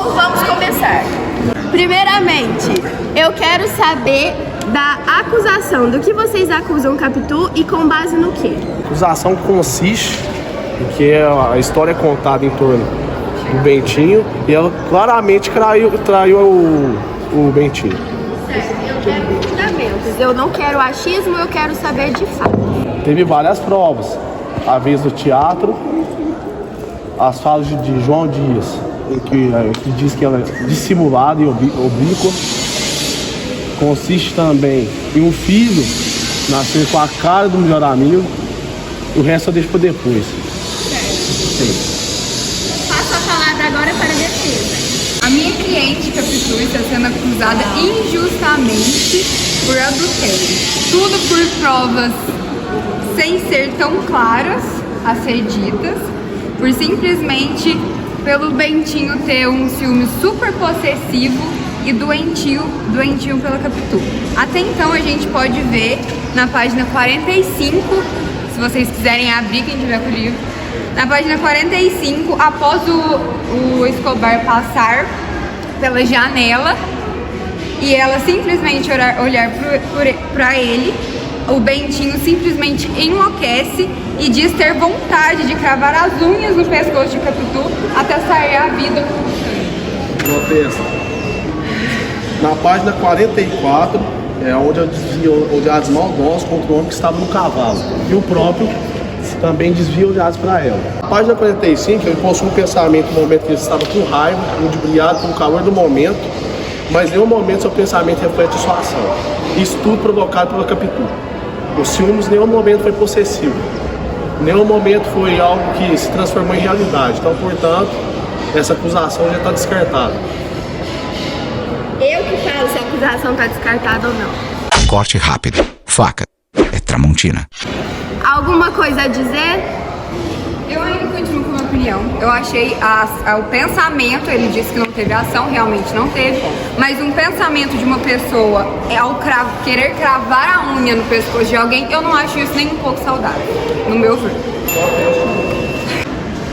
Bom, vamos começar. Primeiramente, eu quero saber da acusação. Do que vocês acusam Capitu e com base no quê? A acusação consiste em que a história é contada em torno do Bentinho e ela claramente traiu o Bentinho. Certo, eu quero fundamentos. Eu não quero achismo, eu quero saber de fato. Teve várias provas. A vez do teatro, as falas de João Dias, que diz que ela é dissimulada e oblíqua. Consiste também em um filho nascer com a cara do melhor amigo, o resto eu deixo para depois. Certo. Passo a palavra agora para a defesa. A minha cliente, Capitu, está sendo acusada injustamente por adultério. Tudo por provas sem ser tão claras a ser ditas, por simplesmente pelo Bentinho ter um ciúme super possessivo e doentio pela Capitu. Até então a gente pode ver na página 45, se vocês quiserem abrir, quem tiver com o livro, na página 45, após o Escobar passar pela janela e ela simplesmente olhar para ele, o Bentinho simplesmente enlouquece e diz ter vontade de cravar as unhas no pescoço de Capitu até sair a vida com o Contexto. Na página 44, é onde ela desvia olhares maldosos contra o homem que estava no cavalo. E o próprio também desvia olhares para ela. Na página 45, ele possui um pensamento no momento que ele estava com raiva, ludibriado com o calor do momento, mas em nenhum momento seu pensamento reflete sua ação. Isso tudo provocado pela Capitu. O ciúmes em nenhum momento foi possessivo. Em nenhum momento foi algo que se transformou em realidade. Então, portanto, essa acusação já está descartada. Eu que falo se a acusação está descartada ou não. Corte rápido. Faca. É Tramontina. Alguma coisa a dizer? Eu ainda continuo com a minha opinião. Eu achei o pensamento, ele disse que não teve ação, realmente não teve, mas um pensamento de uma pessoa ao querer cravar a unha no pescoço de alguém, eu não acho isso nem um pouco saudável, no meu ver.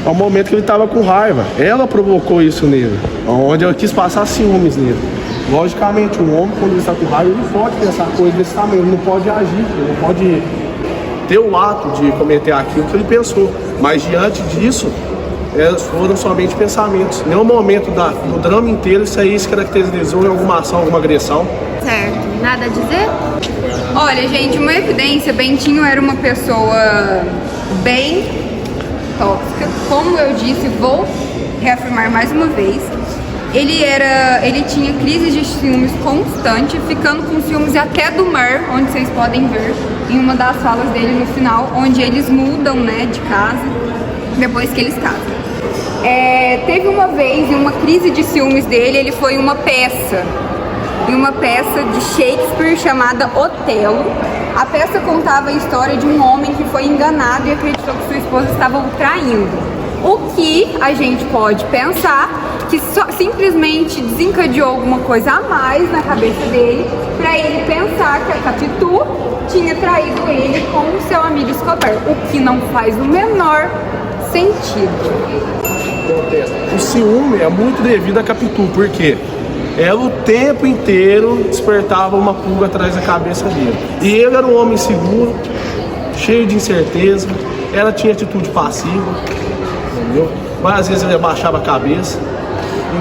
Ao momento que ele estava com raiva, ela provocou isso nele, onde ela quis passar ciúmes nele. Logicamente, um homem, quando ele está com raiva, ele não pode pensar coisas desse tamanho, ele não pode agir, ele não pode ter o ato de cometer aquilo que ele pensou. Mas diante disso, elas foram somente pensamentos. Em nenhum momento do drama inteiro isso aí se caracterizou em alguma ação, alguma agressão. Certo. Nada a dizer? Olha, gente, uma evidência, Bentinho era uma pessoa bem tóxica. Como eu disse, vou reafirmar mais uma vez. Ele tinha crises de ciúmes constante, ficando com ciúmes até do Mar, onde vocês podem ver em uma das falas dele no final, onde eles mudam, né, de casa, depois que eles casam. Teve uma vez, em uma crise de ciúmes dele, ele foi em uma peça de Shakespeare chamada Otelo. A peça contava a história de um homem que foi enganado e acreditou que sua esposa estava o traindo. O que a gente pode pensar que simplesmente desencadeou alguma coisa a mais na cabeça dele para ele pensar que a Capitu tinha traído ele com o seu amigo Escobar, o que não faz o menor sentido. O ciúme é muito devido à Capitu, porque ela o tempo inteiro despertava uma pulga atrás da cabeça dele. E ele era um homem seguro, cheio de incerteza, ela tinha atitude passiva, entendeu? Várias vezes ele abaixava a cabeça.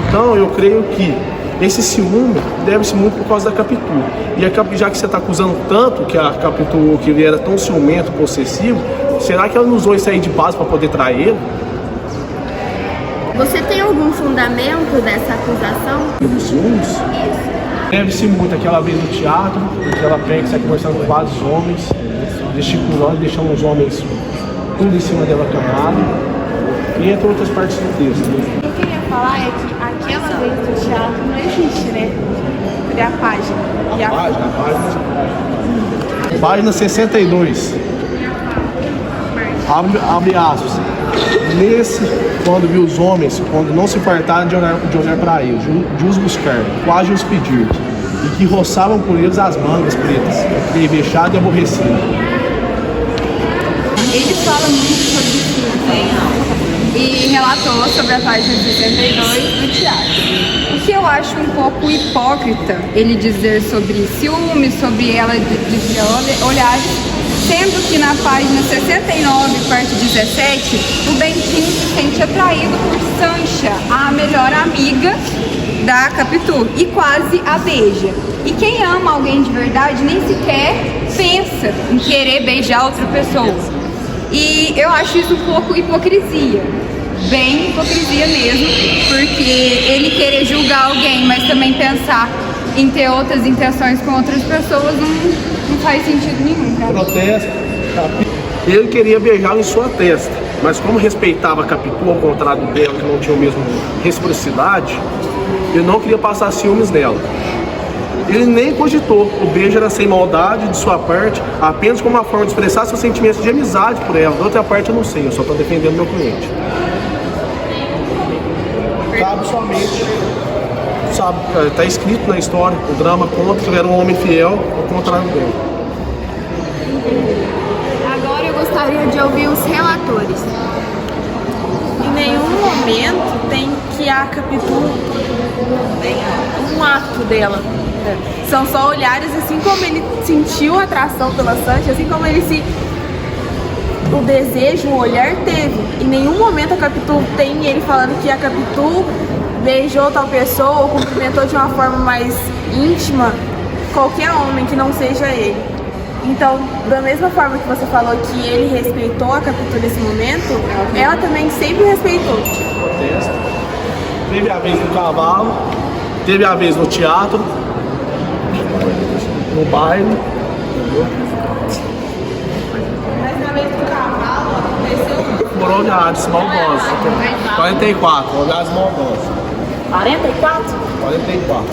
Então eu creio que esse ciúme deve-se muito por causa da Capitu. E já que você está acusando tanto que a Capitu, que ele era tão ciumento, possessivo, será que ela não usou isso aí de base para poder trair ele? Você tem algum fundamento dessa acusação? Dos ciúmes? Isso. Deve-se muito aquela vez no teatro, porque ela pega e sai conversando com vários homens, gesticulando, deixando os homens tudo em cima dela tomado, e entre outras partes do texto. O que eu queria falar é que aquela vez do teatro não existe, né? Cadê a página? Página 62. Abre aspas. Nesse, quando viu os homens, quando não se fartaram de olhar para eles, de os buscar, quase os pedir, e que roçavam por eles as mangas pretas, meio vexado e aborrecido. Ele fala muito sobre isso, né? E relatou sobre a página 62 do Tiago. O que eu acho um pouco hipócrita ele dizer sobre ciúmes, sobre ela desviar olhares, sendo que na página 69, parte 17, o Bentinho se sente atraído por Sancha, a melhor amiga da Capitu, e quase a beija. E quem ama alguém de verdade nem sequer pensa em querer beijar outra pessoa. E eu acho isso um pouco hipocrisia, bem hipocrisia mesmo, porque ele querer julgar alguém, mas também pensar em ter outras intenções com outras pessoas não faz sentido nenhum, tá? Protesto. Ele queria beijá-la em sua testa, mas como respeitava a Capitu, ao contrário dela, que não tinha a mesma reciprocidade, ele não queria passar ciúmes nela. Ele nem cogitou, o beijo era sem maldade de sua parte, apenas como uma forma de expressar seus sentimentos de amizade por ela. Da outra parte eu não sei, eu só estou defendendo meu cliente. Cabe somente, sabe, está escrito na história, o drama conta que ele era um homem fiel, ao contrário dela. Agora eu gostaria de ouvir os relatores. Em nenhum momento tem que a Capitu tem um ato dela. São só olhares, assim como ele sentiu a atração pela Sancha, assim como o desejo, o olhar teve. Em nenhum momento a Capitu tem ele falando que a Capitu beijou tal pessoa ou cumprimentou de uma forma mais íntima qualquer homem que não seja ele. Então, da mesma forma que você falou que ele respeitou a Capitu nesse momento, ela também sempre respeitou. Teve a vez no cavalo, teve a vez no teatro, no baile. Mas na vez do cavalo aconteceu Por olhares maldosos. 44, olhares maldosos. 44? 44.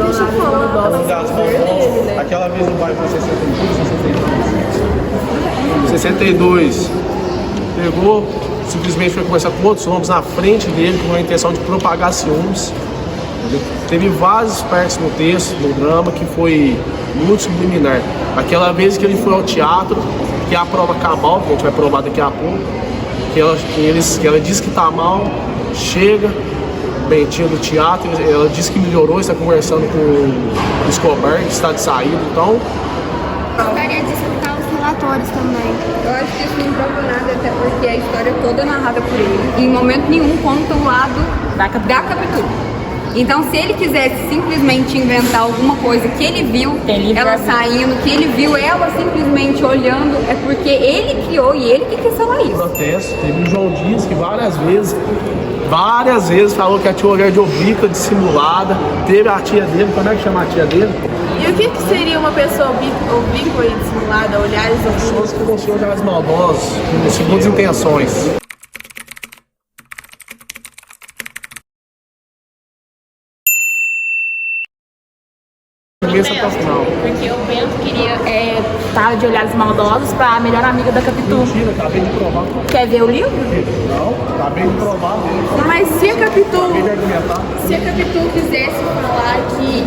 Deixa eu falar. Olhares maldosos. Aquela vez no baile foi 62. Pegou, simplesmente foi conversar com outros homens na frente dele com a intenção de propagar ciúmes. Teve várias partes no texto, no drama, que foi muito subliminar. Aquela vez que ele foi ao teatro, que é a prova cabal, que a gente vai provar daqui a pouco, que ela disse que tá mal, chega, Bentinho do teatro, ela disse que melhorou, está conversando com o Escobar, que está de saída, então... Gostaria de explicar os relatores também. Eu acho que isso não prova nada, até porque a história é toda narrada por ele. Em momento nenhum conta o lado da Capitu. Então, se ele quisesse simplesmente inventar alguma coisa que ele viu, ela saindo, que ele viu ela simplesmente olhando, é porque ele criou e ele que quis falar isso. Protesto, teve o João Dias que várias vezes falou que a tia era de oblíqua, dissimulada. Teve a tia dele, como é que chama a tia dele? E o que seria uma pessoa oblíqua e dissimulada, olhares oblíquos? Pessoas que possuem olhares maldosos, com segundas intenções. Porque o Bento queria estar de olhares maldosos para a melhor amiga da Capitu. Mentira, acabei de provar. Quer ver o livro? Não, acabei de provar mesmo. Mas se a Capitu Quisesse falar que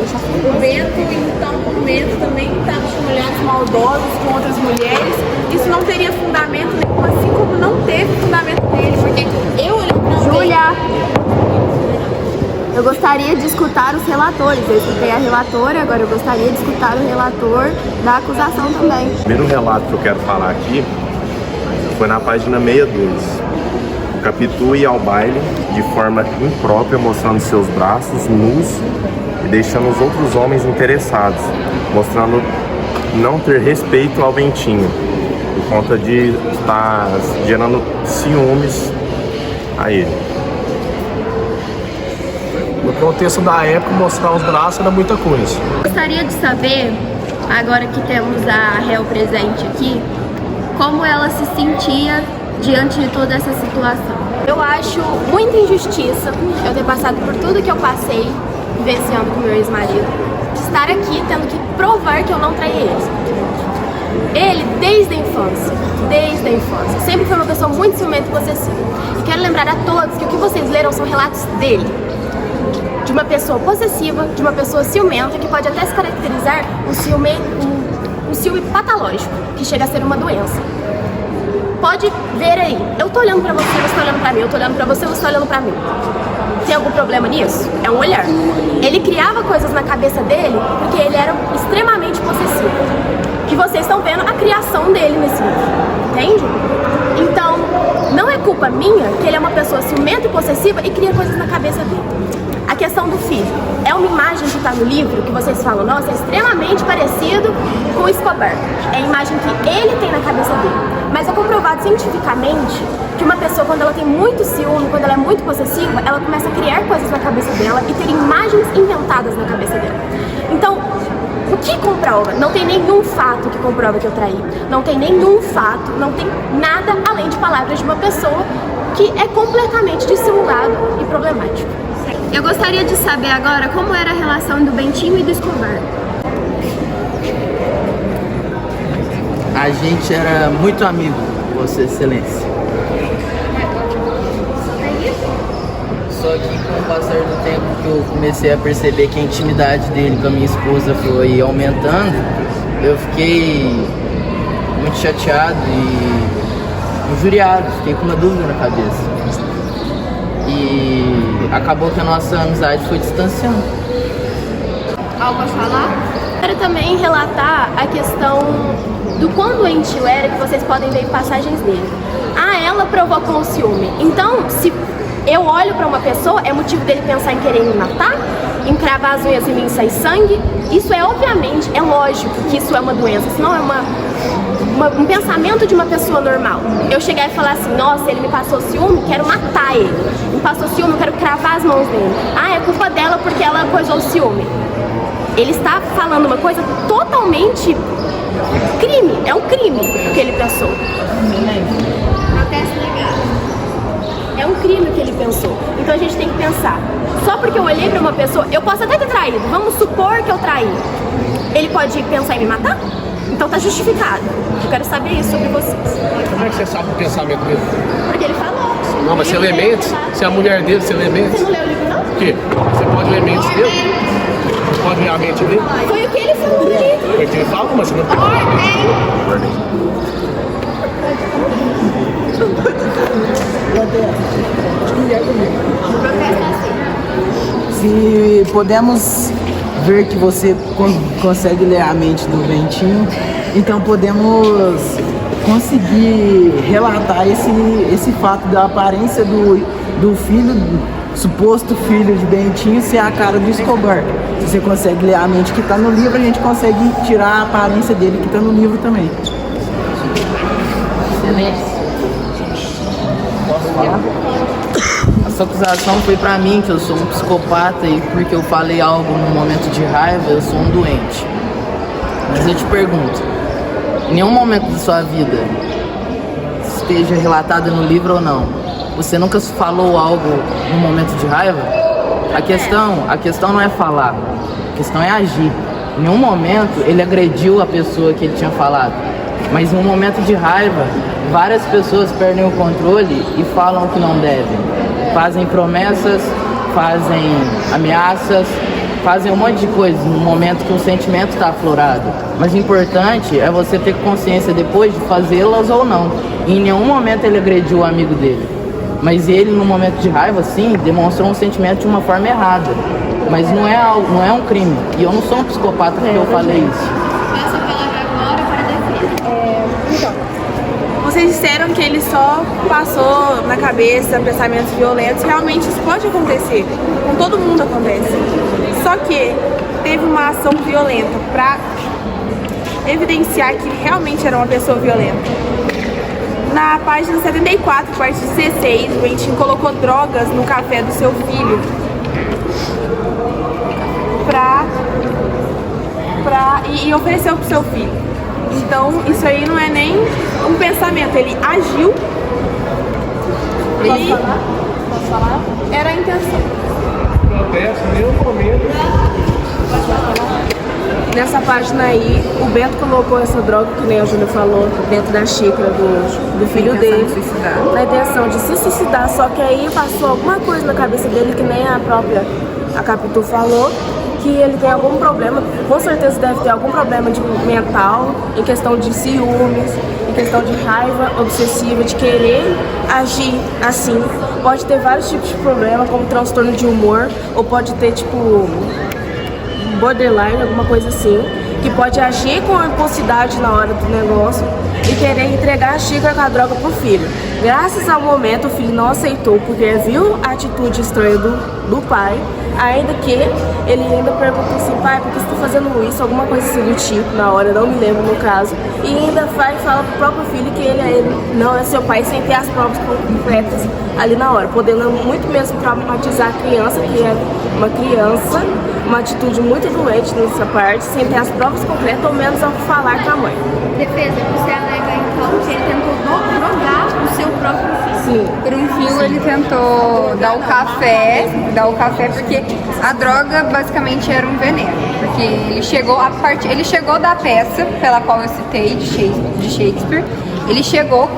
o Bento, em tal momento, também estava com olhares maldosos com outras mulheres, isso não teria fundamento nenhum, assim como não teve fundamento nele, porque eu olhei pra Júlia. Eu gostaria de escutar os relatores. Eu escutei a relatora, agora eu gostaria de escutar o relator da acusação também. O primeiro relato que eu quero falar aqui foi na página 62. O Capitu ia ao baile de forma imprópria, mostrando seus braços nus e deixando os outros homens interessados, mostrando não ter respeito ao Bentinho, por conta de estar gerando ciúmes a ele. No contexto da época, mostrar os braços era muita coisa. Gostaria de saber, agora que temos a réu presente aqui, como ela se sentia diante de toda essa situação. Eu acho muita injustiça eu ter passado por tudo que eu passei vivenciando com meu ex-marido, de estar aqui tendo que provar que eu não traí ele. Ele, desde a infância, sempre foi uma pessoa muito ciumenta e possessiva. E quero lembrar a todos que o que vocês leram são relatos dele, de uma pessoa possessiva, de uma pessoa ciumenta, que pode até se caracterizar um ciúme patológico, que chega a ser uma doença. pode ver aí. Eu tô olhando pra você, você tá olhando pra mim. Eu tô olhando pra você, você tá olhando pra mim. Tem algum problema nisso? É um olhar. Ele criava coisas na cabeça dele porque ele era extremamente possessivo. Que vocês estão vendo a criação dele nesse livro. Entende? Então, não é culpa minha que ele é uma pessoa ciumenta e possessiva e cria coisas na cabeça dele. A questão do filho. É uma imagem que está no livro que vocês falam, nossa, é extremamente parecido com o Escobar. É a imagem que ele tem na cabeça dele. Mas é comprovado cientificamente que uma pessoa, quando ela tem muito ciúme, quando ela é muito possessiva, ela começa a criar coisas na cabeça dela e ter imagens inventadas na cabeça dela. Então, o que comprova? Não tem nenhum fato que comprova que eu traí. Não tem nenhum fato, não tem nada além de palavras de uma pessoa que é completamente dissimulado e problemático. Eu gostaria de saber agora como era a relação do Bentinho e do Escobar. A gente era muito amigo, Vossa Excelência. Só que com o passar do tempo que eu comecei a perceber que a intimidade dele com a minha esposa foi aumentando, eu fiquei muito chateado e injuriado, fiquei com uma dúvida na cabeça. E acabou que a nossa amizade foi distanciando. Algo a falar? Quero também relatar a questão do quão doente eu era, que vocês podem ver em passagens dele. Ah, ela provocou o ciúme. Então, se eu olho pra uma pessoa, é motivo dele pensar em querer me matar? Em cravar as unhas em mim e sair sangue? Isso é obviamente, é lógico que isso é uma doença, senão é um pensamento de uma pessoa normal. Eu chegar e falar assim, nossa, ele me passou ciúme, quero matar ele. Me passou ciúme, eu quero cravar as mãos dele. Ah, é culpa dela porque ela coisou o ciúme. Ele está falando uma coisa totalmente crime, é um crime o que ele pensou. Protesto legal. É um crime o que ele pensou. Então a gente tem que pensar. Só porque eu olhei pra uma pessoa, eu posso até ter traído, vamos supor que eu traí. Ele pode pensar em me matar? Então tá justificado. Eu quero saber isso sobre vocês. Como é que você sabe o pensamento dele? Porque ele falou. Não, mas você lê mentes? Se é a mulher dele, você lê mentes? Você não leu o livro, não? O quê? Você pode ler mentes dele? Você pode ler a mente dele? Foi o que ele falou no livro. Foi o que ele falou, mas você não pode. Se podemos ver que você consegue ler a mente do Bentinho, então podemos conseguir relatar esse fato da aparência do filho, suposto filho de Bentinho, ser a cara do Escobar. Se você consegue ler a mente que está no livro, a gente consegue tirar a aparência dele que está no livro também. Excelente. Posso falar? Essa acusação foi pra mim, que eu sou um psicopata e porque eu falei algo num momento de raiva, eu sou um doente. Mas eu te pergunto, em nenhum momento da sua vida, esteja relatado no livro ou não, você nunca falou algo num momento de raiva? A questão não é falar, a questão é agir. Em nenhum momento ele agrediu a pessoa que ele tinha falado, mas em um momento de raiva, várias pessoas perdem o controle e falam o que não devem. Fazem promessas, fazem ameaças, fazem um monte de coisa no momento que o sentimento está aflorado. Mas o importante é você ter consciência depois de fazê-las ou não. E em nenhum momento ele agrediu o amigo dele. Mas ele, no momento de raiva, sim, demonstrou um sentimento de uma forma errada. Mas não é um crime. E eu não sou um psicopata porque eu falei isso. Passa a palavra agora para a defesa. Vocês disseram que ele só passou na cabeça pensamentos violentos. Realmente isso pode acontecer. Com todo mundo acontece. Só que teve uma ação violenta para evidenciar que ele realmente era uma pessoa violenta. Na página 74, parte 16, o Bentinho colocou drogas no café do seu filho e ofereceu pro seu filho. Então, isso aí não é nem um pensamento, ele agiu. Posso falar? Era a intenção. Acontece em nenhum momento. Nessa página aí, o Beto colocou essa droga, que nem a Júlia falou, dentro da xícara do filho dele, na intenção de se suicidar, só que aí passou alguma coisa na cabeça dele, que nem a própria Capitu falou, que ele tem algum problema, com certeza deve ter algum problema mental, em questão de ciúmes, em questão de raiva obsessiva, de querer agir assim. Pode ter vários tipos de problema, como transtorno de humor, ou pode ter tipo borderline, alguma coisa assim, que pode agir com impulsividade na hora do negócio e querer entregar a xícara com a droga pro filho. Graças ao momento, o filho não aceitou, porque viu a atitude estranha do pai, ainda que ele ainda perguntou assim: pai, por que você tá fazendo isso? Alguma coisa assim do tipo, na hora, não me lembro no caso. E ainda vai e fala pro próprio filho que ele não é seu pai, sem ter as provas completas ali na hora, podendo muito mesmo traumatizar a criança, que é uma criança, uma atitude muito doente nessa parte, sem ter as provas completas, ou menos ao falar com a mãe. Defesa, você alega então que ele tentou drogar o seu próprio filho. Sim. Por um fio ele tentou dar o café porque a droga basicamente era um veneno. Porque ele chegou da peça pela qual eu citei, de Shakespeare, ele chegou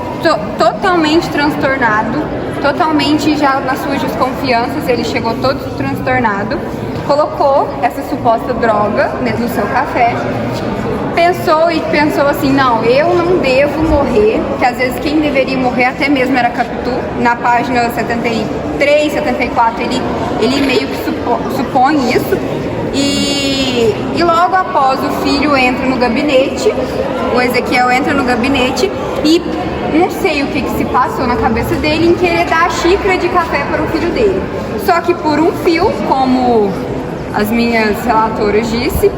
totalmente transtornado, totalmente já nas suas desconfianças, ele chegou todo transtornado, colocou essa suposta droga no seu café, pensou assim: não, eu não devo morrer, que às vezes quem deveria morrer até mesmo era Capitu. Na página 73, 74, ele meio que supõe isso. E logo após o filho entra no gabinete, o Ezequiel entra no gabinete e não sei o que se passou na cabeça dele em querer dar a xícara de café para o filho dele. Só que por um fio, como as minhas relatoras disse,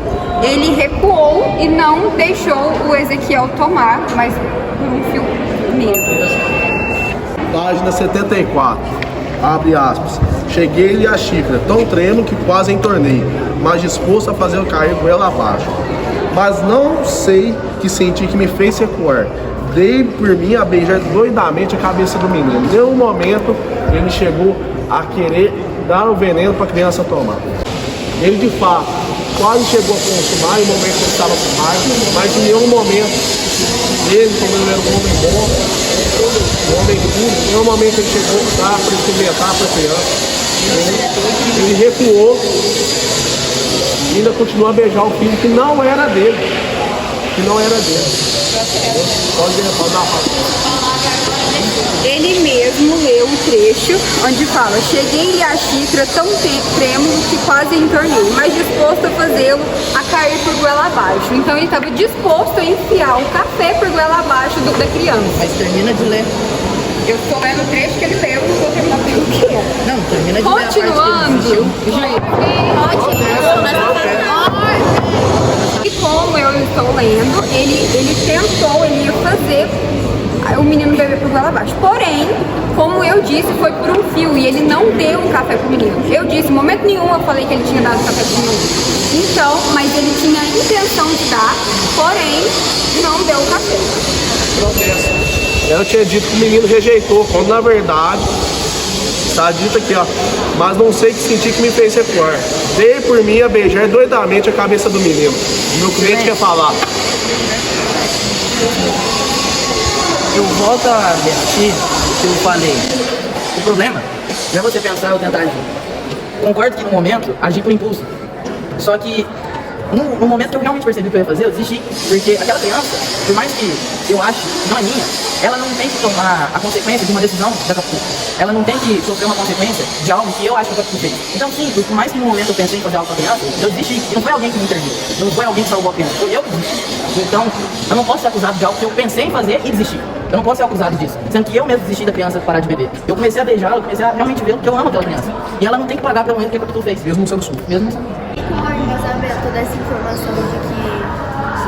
ele recuou e não deixou o Ezequiel tomar, mas por um fio mesmo. Página 74, abre aspas. Cheguei-lhe a xícara, tão tremo que quase entornei, mas disposto a fazer cair goela abaixo. Mas não sei que senti que me fez recuar. Dei por mim a beijar doidamente a cabeça do menino. Em um momento, ele chegou a querer dar o veneno para a criança tomar. Ele, de fato, quase chegou a consumar em momento que ele estava com raiva, mas em nenhum momento ele, como ele era um homem bom, um homem puro, em nenhum momento ele chegou a experimentar para a criança. Ele recuou e ainda continuou a beijar o filho que não era dele. Pode dar Ele mesmo leu um trecho onde fala: cheguei-lhe a xícara tão trêmulo que quase entornei, mas disposto a fazê-lo a cair por goela abaixo. Então ele estava disposto a enfiar o café por goela abaixo da criança. Mas termina de ler. Eu estou lendo o trecho que ele leu, não estou terminando o que é. Não, termina de ler a parte que ele Continuando. E como eu estou lendo, ele tentou, ele ia fazer o menino beber por goela abaixo. Porém, como eu disse, foi por um fio e ele não deu o café pro menino. Eu disse, em momento nenhum eu falei que ele tinha dado o café pro menino. Então, mas ele tinha a intenção de dar, porém, não deu o café. Eu tinha dito que o menino rejeitou, quando na verdade está dito aqui, ó. Mas não sei que senti que me fez recuar. Dei por mim a beijar doidamente a cabeça do menino. Meu cliente quer falar. Eu volto a repetir o que eu falei. O problema não é você pensar ou tentar agir. Concordo que no momento agi por impulso. Só que no momento que eu realmente percebi o que eu ia fazer, eu desisti. Porque aquela criança, por mais que eu ache que não é minha, ela não tem que tomar a consequência de uma decisão da Capitu. Ela não tem que sofrer uma consequência de algo que eu acho que a Capitu fez. Então sim, por mais que no momento eu pensei em fazer algo com a criança, eu desisti. E não foi alguém que me interviu. Não foi alguém que salvou a criança. Foi eu que desisti. Então, eu não posso ser acusado de algo que eu pensei em fazer e desisti. Eu não posso ser acusado disso. Sendo que eu mesmo desisti da criança parar de beber. Eu comecei a beijá-la, eu comecei a realmente ver que eu amo aquela criança. E ela não tem que pagar pelo menos que a Capitu fez. Mesmo sendo sul. Mesmo sendo. Qual é o embasamento dessa informação de que,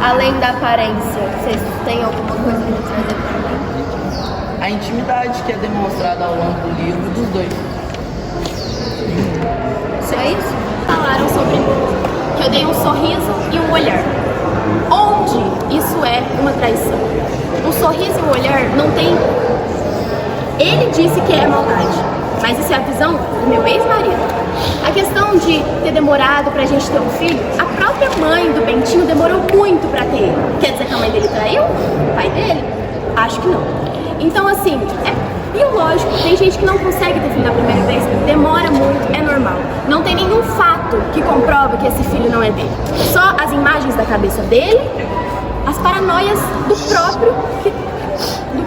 além da aparência, vocês têm alguma coisa para trazer para mim? A intimidade que é demonstrada ao longo do livro dos dois. É isso? Falaram sobre que eu dei um sorriso e um olhar. Onde isso é uma traição? Um sorriso e um olhar não tem... Ele disse que é maldade, mas isso é a visão do meu ex-marido. A questão de ter demorado pra gente ter um filho, a própria mãe do Bentinho demorou muito pra ter ele. Quer dizer que a mãe dele traiu? O pai dele? Acho que não. Então, assim, biológico. Tem gente que não consegue ter filho da primeira vez, demora muito, é normal. Não tem nenhum fato que comprova que esse filho não é dele. Só as imagens da cabeça dele, as paranoias do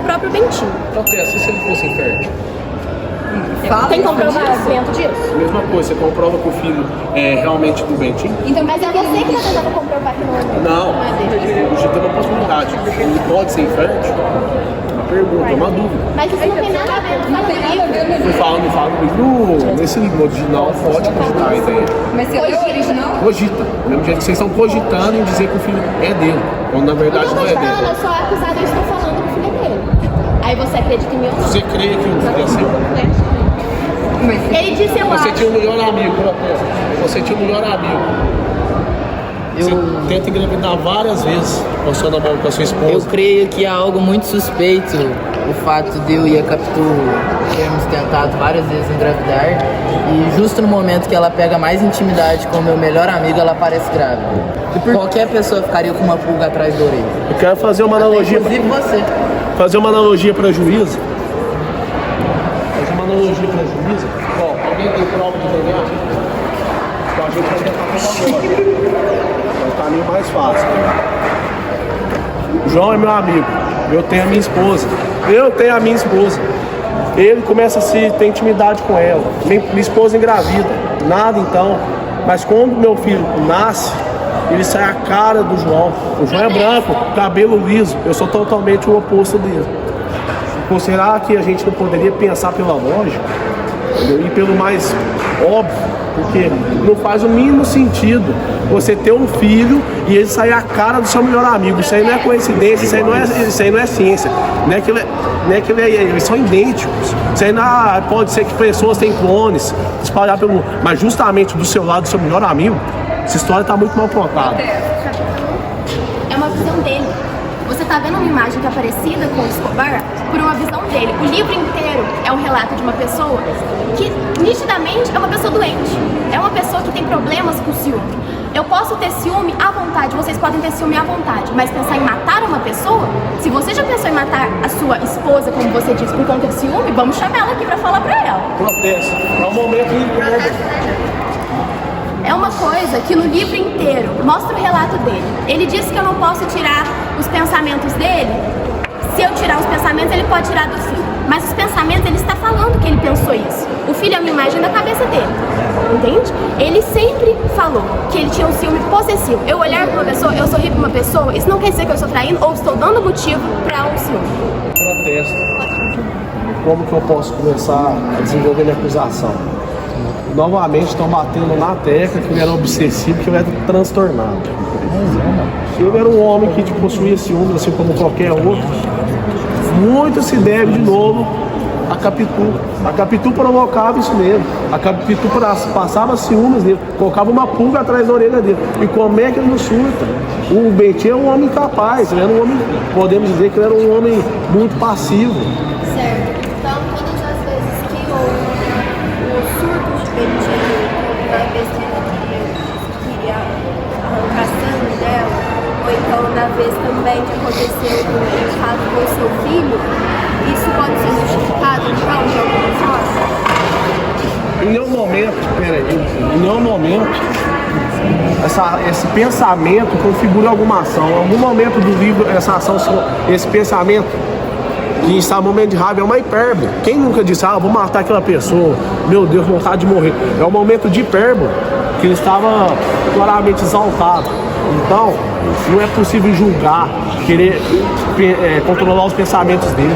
próprio Bentinho. Então, Tessa, e se ele fosse infértil? Tem comprovamento disso? Mesma coisa, você comprova que o filho é realmente do Bentinho? Então, mas é você que está tentando comprovar que não é dele. Não, o Gito tem uma possibilidade. Ele pode ser infértil? Uma pergunta, uma dúvida. Mas isso não tem nada a ver, não tem nada a ver. Não falo no livro, nesse livro original, pode cogitar a ideia. Mas você leu o original? Cogita. Do mesmo jeito que vocês estão cogitando em dizer que o filho é dele, quando na verdade não é dele. Eu sou acusada e estou falando que o filho é dele. Aí você acredita em mim ou não? Você crê que o filho é seu? Ele disse eu Você acho. tinha um melhor amigo, você tinha um melhor amigo. Você tenta engravidar várias vezes com a sua namorada, com a sua esposa. Eu creio que há algo muito suspeito o fato de eu e a Capitu termos tentado várias vezes engravidar e justo no momento que ela pega mais intimidade com o meu melhor amigo, ela aparece grávida. E qualquer pessoa ficaria com uma pulga atrás da orelha. Eu quero fazer uma analogia. Inclusive você. Fazer uma analogia para a juíza. Fazer uma analogia para a juíza. Ó, alguém tem prova de DNA? Então a gente vai tentar provar agora. É o caminho mais fácil. O João é meu amigo. Eu tenho a minha esposa. Ele começa a ter intimidade com ela. Minha esposa engravida. Nada então. Mas quando meu filho nasce, ele sai a cara do João. O João é branco, cabelo liso. Eu sou totalmente o oposto dele. Pô, será que a gente não poderia pensar pela lógica? E pelo mais óbvio? Porque não faz o mínimo sentido você ter um filho e ele sair a cara do seu melhor amigo. Isso aí não é coincidência, isso aí não é ciência. Eles são idênticos. Isso aí não, pode ser que pessoas têm clones espalhados pelo mundo. Mas justamente do seu lado, do seu melhor amigo, essa história está muito mal contada. É uma visão dele. Você tá vendo uma imagem que é parecida com o Escobar por uma visão dele. O livro inteiro é um relato de uma pessoa que nitidamente é uma pessoa doente. É uma pessoa que tem problemas com ciúme. Eu posso ter ciúme à vontade, vocês podem ter ciúme à vontade, mas pensar em matar uma pessoa, se você já pensou em matar a sua esposa, como você disse, por conta de ciúme, vamos chamar ela aqui pra falar pra ela. Protesto. É um momento de É uma coisa que no livro inteiro mostra o relato dele. Ele disse que eu não posso tirar os pensamentos dele. Se eu tirar os pensamentos, ele pode tirar do filho. Mas os pensamentos, ele está falando que ele pensou isso. O filho é uma imagem da cabeça dele. Entende? Ele sempre falou que ele tinha um ciúme possessivo. Eu olhar para uma pessoa, eu sorrir para uma pessoa, isso não quer dizer que eu estou traindo ou estou dando motivo para um ciúme. Protesto. Como que eu posso começar a desenvolver minha acusação? Novamente estão batendo na tecla que ele era obsessivo, que ele era transtornado. Ele era um homem que possuía ciúmes, assim como qualquer outro. Muito se deve de novo a Capitu. A Capitu provocava isso nele. A Capitu passava ciúmes nele, colocava uma pulga atrás da orelha dele. E como é que ele não surta? O Bentinho é um homem capaz, ele era um homem, podemos dizer que ele era um homem muito passivo. Certo. Então, todas as vezes que houve o surto de Bentinho, na vez que ele queria arrancar sangue dela, ou então na vez também que aconteceu o caso com o seu filho, isso pode ser justificado, então, de alguma forma? Em nenhum momento, em nenhum momento, esse pensamento configura alguma ação. Em algum momento do livro, essa ação, esse pensamento que está no momento de raiva é uma hipérbole. Quem nunca disse, vou matar aquela pessoa, meu Deus, vontade de morrer. É um momento de hipérbole, que ele estava claramente exaltado. Então, não é possível julgar, querer controlar os pensamentos dele.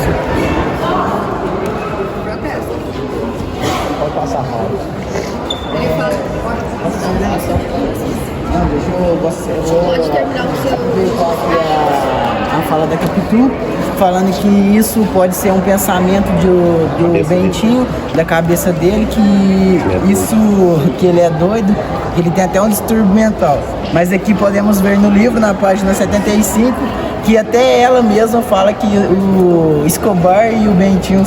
Pode passar mal. Pode terminar o seu... A fala da Capitu, falando que isso pode ser um pensamento do Bentinho, da cabeça dele, que ele é doido, que ele tem até um distúrbio mental. Mas aqui podemos ver no livro, na página 75, que até ela mesma fala que o Escobar e o Bentinho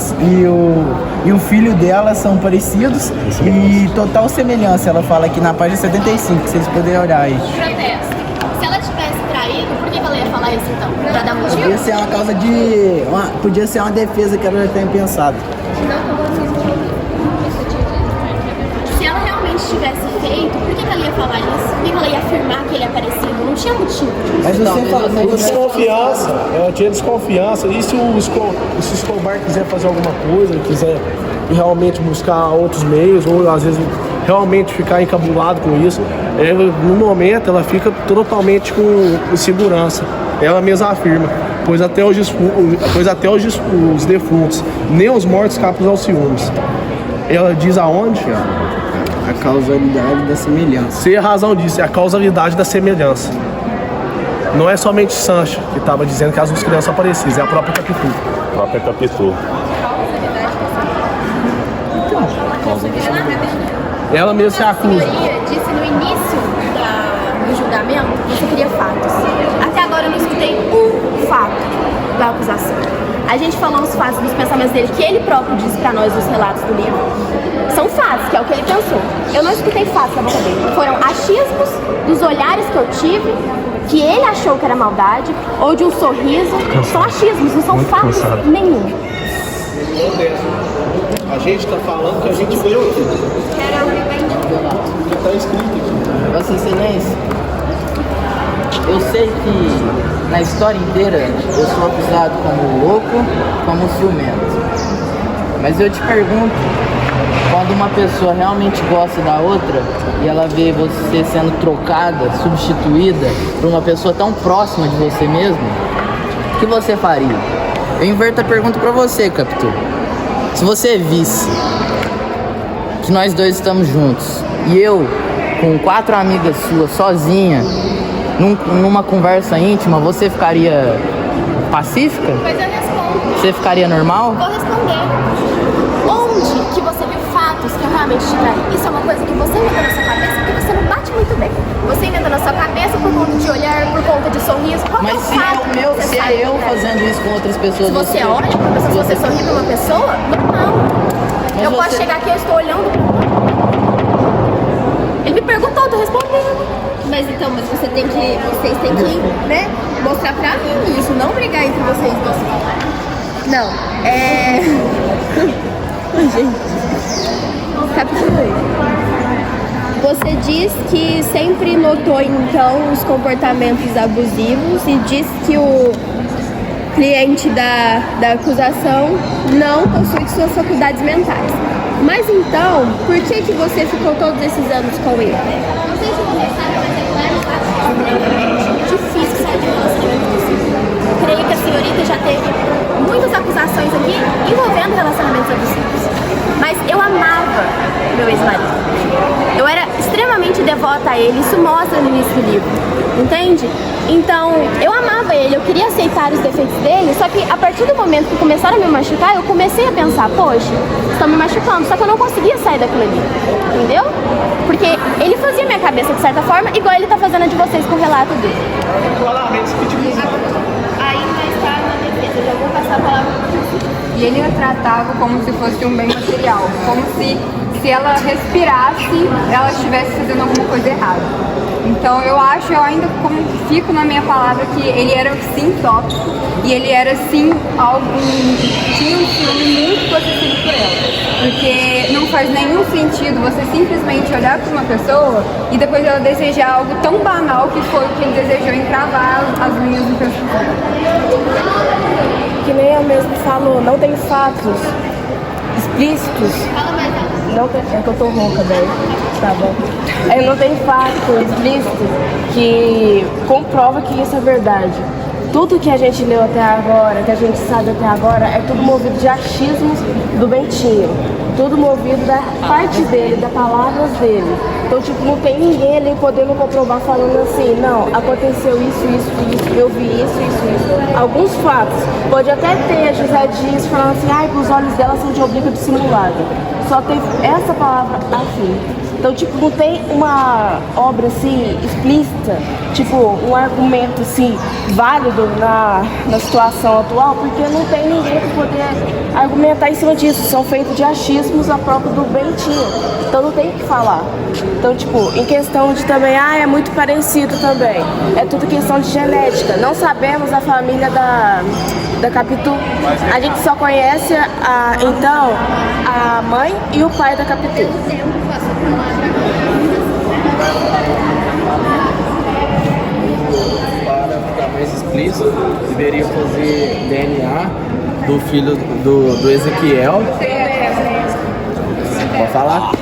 e o filho dela são parecidos e total semelhança. Ela fala aqui na página 75, que vocês puderem olhar aí. Protesto. Se ela tivesse traído, por que ela ia falar isso então? Pra dar motivo? Podia ser uma causa de... podia ser uma defesa que ela já tem pensado. Se ela realmente tivesse feito, por que ela ia falar isso? Por que ela ia afirmar que ele é parecido? Não tinha motivo. Mas você fala... Desconfiança, ela tinha desconfiança. E se o Escobar quiser fazer alguma coisa, quiser realmente buscar outros meios, ou às vezes realmente ficar encabulado com isso, no momento ela fica totalmente com insegurança. Ela mesma afirma, pois até os defuntos, nem os mortos escapam aos ciúmes. Ela diz aonde? A causalidade da semelhança. Se a razão disso é a causalidade da semelhança. Não é somente Sancho que estava dizendo que as duas crianças são parecidas, é a própria Capitu. A própria Capitu. Ela mesma se acusa. Disse no início do julgamento que você queria fatos. Até agora eu não escutei um fato da acusação. A gente falou os fatos dos pensamentos dele, que ele próprio disse pra nós nos relatos do livro. São fatos, que é o que ele pensou. Eu não escutei fatos da boca dele. Foram achismos dos olhares que eu tive, que ele achou que era maldade, ou de um sorriso. São achismos, não são fatos nenhum. A gente está falando que a gente foi aqui. Está escrito aqui. Vossa Excelência, eu sei que na história inteira eu sou acusado como louco, como ciumento. Mas eu te pergunto, quando uma pessoa realmente gosta da outra e ela vê você sendo trocada, substituída por uma pessoa tão próxima de você mesmo, o que você faria? Eu inverto a pergunta pra você, Capitu. Se você visse que nós dois estamos juntos e eu com 4 amigas suas sozinha numa conversa íntima, você ficaria pacífica? Pois eu respondo. Você ficaria normal? Vou responder. Onde que você viu fatos que eu realmente te traí? Isso é uma coisa que você inventa na sua cabeça porque você não bate muito bem. Você inventa na sua cabeça por conta de olhar, por conta de sorriso. Qual Mas é o fato se é eu fazendo isso com outras pessoas... Se você olha pra uma pessoa, se você sorri pra uma pessoa, normal. Eu posso chegar aqui, eu estou olhando pra... Ele me perguntou, eu tô respondendo. Mas então, vocês têm que, né, mostrar pra mim isso, não brigar entre vocês dois. Não, Gente, capturei. Você diz que sempre notou, então, os comportamentos abusivos e diz que o cliente da acusação não possui suas faculdades mentais. Mas então, por que você ficou todos esses anos com ele? Não sei se você sabe, mas é claro, difícil sair de um relacionamento possível. Creio que a senhorita já teve muitas acusações aqui envolvendo relacionamentos abusivos. Mas eu amava meu ex-marido. Eu era extremamente devota a ele, isso mostra no início do livro, entende? Então, eu amava ele, eu queria aceitar os defeitos dele, só que a partir do momento que começaram a me machucar, eu comecei a pensar, poxa, estão me machucando, só que eu não conseguia sair daquilo ali, entendeu? Porque ele fazia minha cabeça de certa forma, igual ele tá fazendo a de vocês com o relato dele. Ainda está na defesa, eu já vou passar a palavra para você. E ele a tratava como se fosse um bem material, como se ela respirasse, ela estivesse fazendo alguma coisa errada. Então eu ainda fico na minha palavra que ele era sim tóxico e ele era sim tinha um ciúme muito possessivo por ela. Porque não faz nenhum sentido você simplesmente olhar para uma pessoa e depois ela desejar algo tão banal que foi o que ele desejou, encravar as linhas do pescoço. Que nem ela mesmo falou, não tem fatos explícitos. Não tem, é que eu tô rouca, velho. Tá bom. Não tem fatos explícitos que comprova que isso é verdade. Tudo que a gente leu até agora, que a gente sabe até agora, é tudo movido de achismos do Bentinho. Tudo movido da parte dele, das palavras dele. Então, tipo, não tem ninguém ali podendo comprovar falando assim, não, aconteceu isso, eu vi isso. Alguns fatos. Pode até ter José Dias falando assim, ai, que os olhos dela são de oblíquo dissimulado. Só tem essa palavra afim. Então, tipo, não tem uma obra, assim, explícita, tipo, um argumento, assim, válido na situação atual, porque não tem ninguém para poder argumentar em cima disso. São feitos de achismos a própria do Bentinho. Então, não tem o que falar. Então, tipo, em questão de também, é muito parecido também. É tudo questão de genética. Não sabemos a família da Capitu. A gente só conhece, então, a mãe e o pai da Capitu. Para ficar mais explícito, deveria fazer DNA do filho do Ezequiel. Pode falar?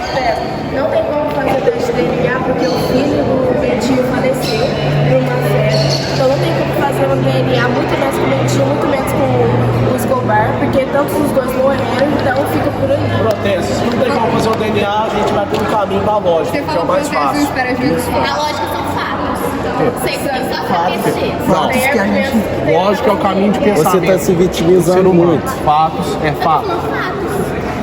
Não tem como fazer teste de DNA porque o filho do Bentinho faleceu por uma festa. Então não tem como fazer um DNA, muito menos com o Bentinho, muito menos com o Escobar, porque tanto os dois morreram, então fica por aí. Protesto, se não tem como fazer o DNA, a gente vai pelo caminho da lógica, que é o mais fácil. Na lógica são fatos. Sempre só acontecer. Não, que a gente... lógica é o caminho de pensamento. Você está se vitimizando muito. Fatos é fato.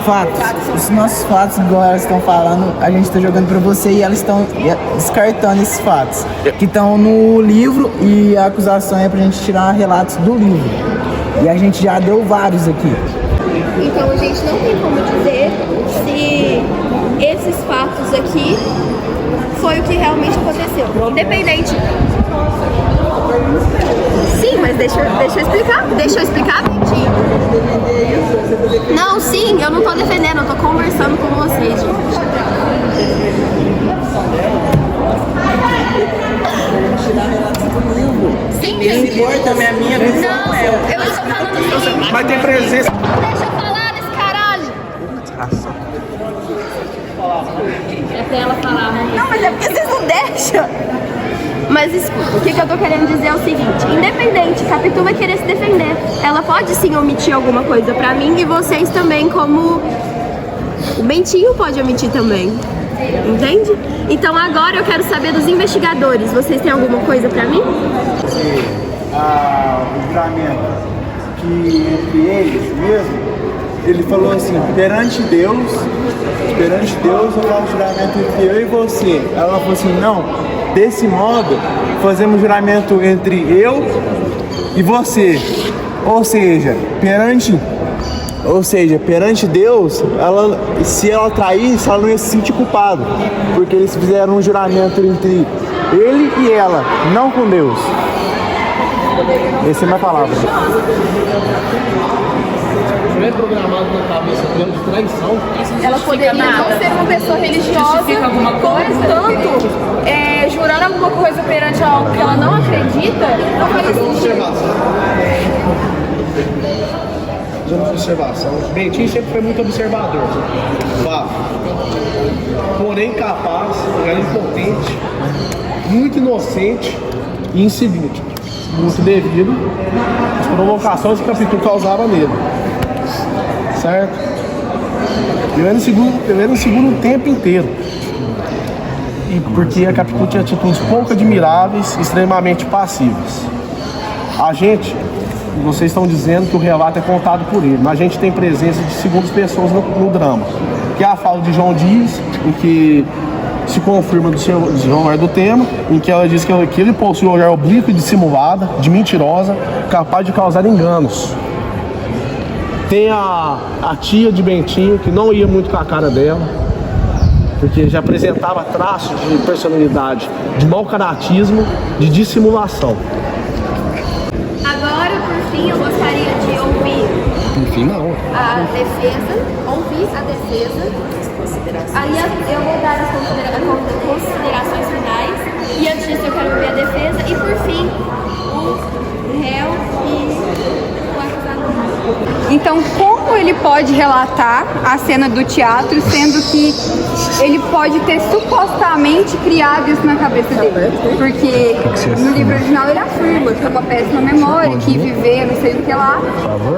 Fatos. Os nossos fatos, igual elas estão falando, a gente está jogando para você e elas estão descartando esses fatos. Que estão no livro e a acusação é pra gente tirar relatos do livro. E a gente já deu vários aqui. Então a gente não tem como dizer se esses fatos aqui foi o que realmente aconteceu. Independente. Sim, mas deixa eu explicar. Deixa eu explicar, Bentinho. Não, sim, eu não tô defendendo, eu tô conversando com vocês, gente. Sim, gente. Importa a minha visão. Não, eu estou falando assim. Mas tem presença. Deixa eu falar desse caralho. É pra ela falar, né? Não, mas é porque vocês não deixam. Mas escuta, o que eu tô querendo dizer é o seguinte: independente, Capitu vai querer se defender. Ela pode sim omitir alguma coisa pra mim e vocês também, como o Bentinho pode omitir também. Entende? Então agora eu quero saber dos investigadores. Vocês têm alguma coisa pra mim? O juramento que entre eles mesmo, ele falou assim, perante Deus eu faço juramento entre eu e você. Ela falou assim, não, desse modo fazemos juramento entre eu e você. Ou seja, perante Deus, se ela traísse, ela não ia se sentir culpada, porque eles fizeram um juramento entre ele e ela, não com Deus. Essa é a minha palavra. Não é programado na cabeça plano de traição. Ela poderia não ser uma pessoa religiosa, contanto, jurar alguma coisa perante algo que ela não acredita, não faz sentido. Fazendo observação. Bentinho sempre foi muito observador. Fato. Porém capaz, impotente, muito inocente e inseguro. Muito devido às provocações que a Capitu causava nele. Certo? Eu era inseguro o tempo inteiro. E porque a Capitu tinha atitudes pouco admiráveis e extremamente passivas. A gente, vocês estão dizendo que o relato é contado por ele, mas a gente tem presença de segundas pessoas no drama. Que é a fala de João Dias, em que se confirma do João do tema, em que ela diz que ele possui um olhar oblíquo e dissimulada, de mentirosa, capaz de causar enganos. Tem a tia de Bentinho, que não ia muito com a cara dela, porque já apresentava traços de personalidade, de mau caratismo, de dissimulação. Agora, por fim, eu gostaria de ouvir Enfim, não. a defesa, aí eu vou dar as considerações finais, e antes disso eu quero ouvir a defesa, e por fim, o réu e o acusador. Então, como ele pode relatar a cena do teatro, sendo que ele pode ter supostamente criado isso na cabeça dele? Porque no livro original ele afirma que é uma péssima memória, que viver, não sei o que lá,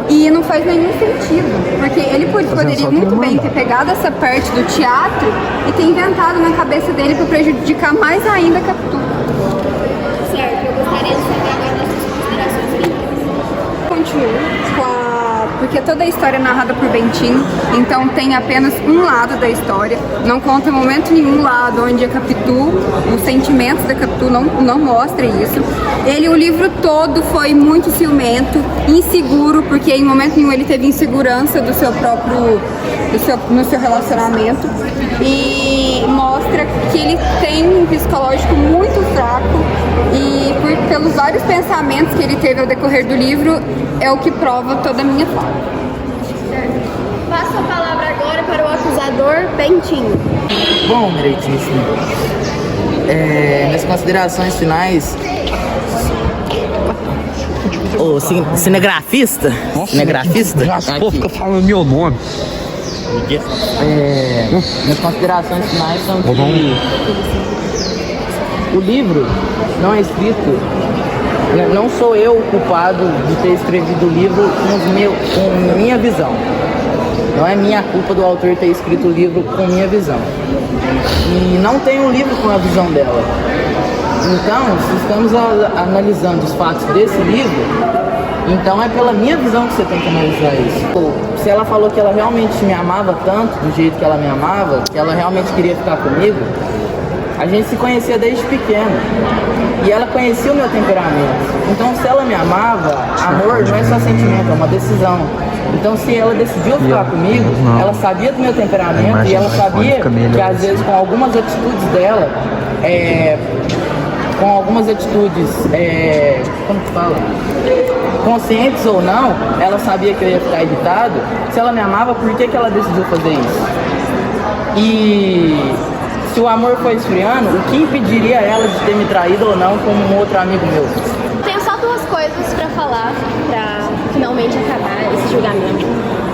e não faz nenhum sentido. Porque ele poderia muito bem ter pegado essa parte do teatro e ter inventado na cabeça dele para prejudicar mais ainda a Capitu. Certo, eu gostaria de saber agora das suas considerações finais. Continuo com a porque toda a história é narrada por Bentinho, então tem apenas um lado da história, não conta em momento nenhum lado onde a Capitu, os sentimentos da Capitu não mostra isso. O livro todo foi muito ciumento, inseguro, porque em momento nenhum ele teve insegurança no seu relacionamento, e mostra que ele tem um psicológico muito fraco, e pelos vários pensamentos que ele teve ao decorrer do livro, é o que prova toda a minha fala. Passo a palavra agora para o acusador Bentinho. Bom, direitíssimo. Nas considerações finais, o cinegrafista. Cinegrafista? Pô, fica falando meu nome. Minhas considerações finais são que o livro não é escrito, não sou eu o culpado de ter escrevido o livro com minha visão. Não é minha culpa do autor ter escrito o livro com minha visão. E não tem um livro com a visão dela. Então, se estamos analisando os fatos desse livro, então é pela minha visão que você tem que analisar isso. Se ela falou que ela realmente me amava tanto, do jeito que ela me amava, que ela realmente queria ficar comigo, a gente se conhecia desde pequeno. E ela conhecia o meu temperamento. Então, se ela me amava, amor não é só sentimento, é uma decisão. Então, se ela decidiu ficar comigo, ela sabia do meu temperamento e ela sabia que, às vezes, com algumas atitudes dela, como que fala? Conscientes ou não, ela sabia que eu ia ficar irritado. Se ela me amava, por que ela decidiu fazer isso? E se o amor foi esfriando, o que impediria ela de ter me traído ou não como um outro amigo meu? Tenho só duas coisas pra falar, pra finalmente acabar esse julgamento.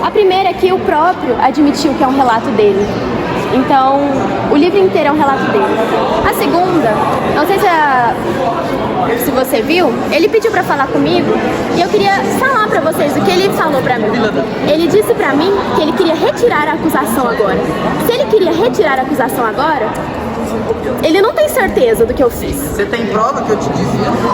A primeira é que o próprio admitiu que é um relato dele. Então, o livro inteiro é um relato dele. A segunda, não sei se você viu, ele pediu pra falar comigo e eu queria falar pra vocês o que ele falou pra mim. Ele disse pra mim que ele queria retirar a acusação agora. Se ele queria retirar a acusação agora, ele não tem certeza do que eu fiz. Você tem prova que eu te disse isso?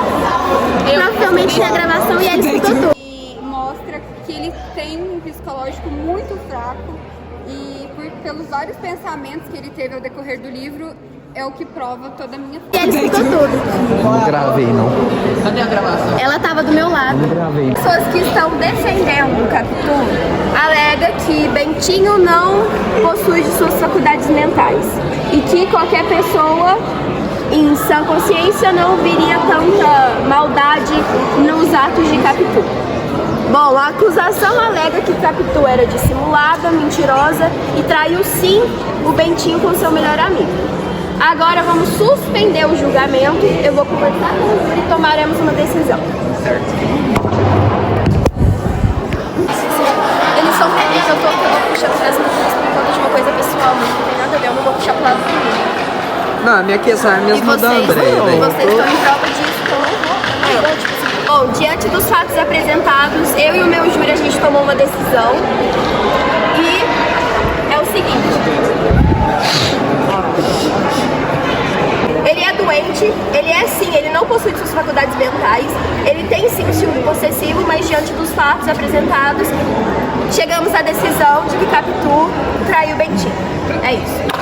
Provavelmente tem a gravação e ele escutou tudo. E mostra que ele tem um psicológico muito fraco, e pelos vários pensamentos que ele teve ao decorrer do livro, é o que prova toda a minha fala. E ele escutou tudo. Não gravei, não. Cadê a gravação? Ela tava do meu lado. Não gravei. Pessoas que estão defendendo o Capitu alega que Bentinho não possui de suas faculdades mentais e que qualquer pessoa em sã consciência não viria tanta maldade nos atos de Capitu. Bom, a acusação alega que Capitu era dissimulada, mentirosa e traiu sim o Bentinho com seu melhor amigo. Agora vamos suspender o julgamento, eu vou conversar com o júri e tomaremos uma decisão. Certo. Eles são felizes, eu tô puxando as mãos por conta de uma coisa pessoal, mas não tem nada a ver, eu não vou puxar pro lado do júri. Não, minha questão é mesmo da André. Vocês estão em prova disso, então eu vou. Bom, diante dos fatos apresentados, eu e o meu júri, a gente tomou uma decisão e é o seguinte. Ele é doente, ele é sim, ele não possui suas faculdades mentais, ele tem sim o ciúme possessivo, mas diante dos fatos apresentados, chegamos à decisão de que Capitu traiu Bentinho. É isso.